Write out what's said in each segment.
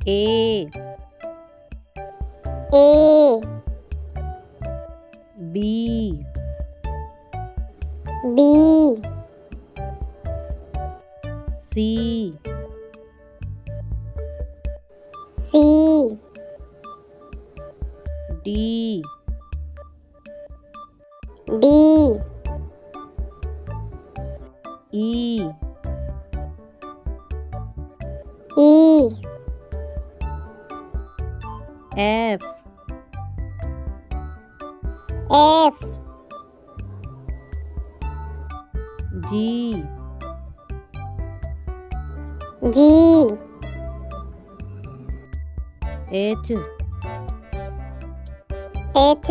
A A B B C C D D E E F F G G H H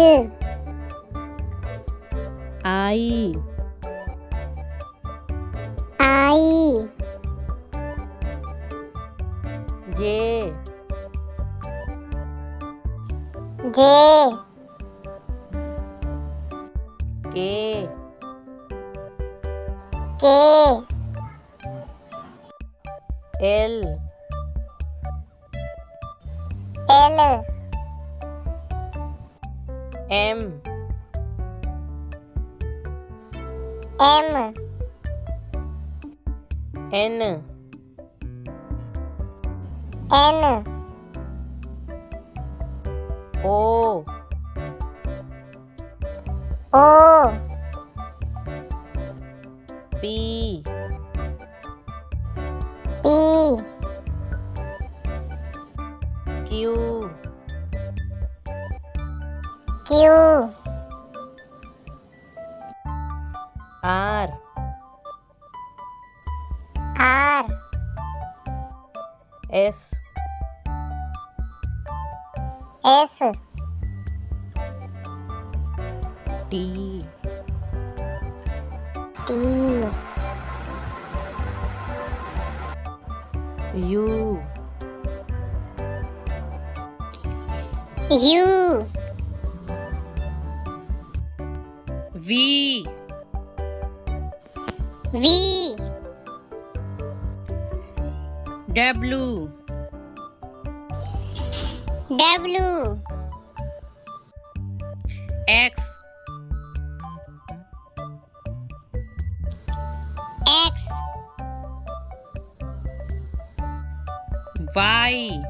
I I J J K K L L M M N N O O P P Q Q R R S S T T U U V V W W X X Y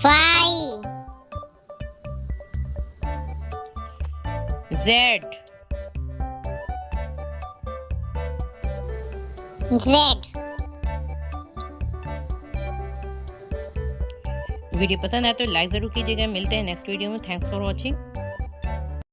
Y Z Z video पसंद आए तो like ज़रूर कीजिएगा। मिलते हैं next video में। Thanks for watching.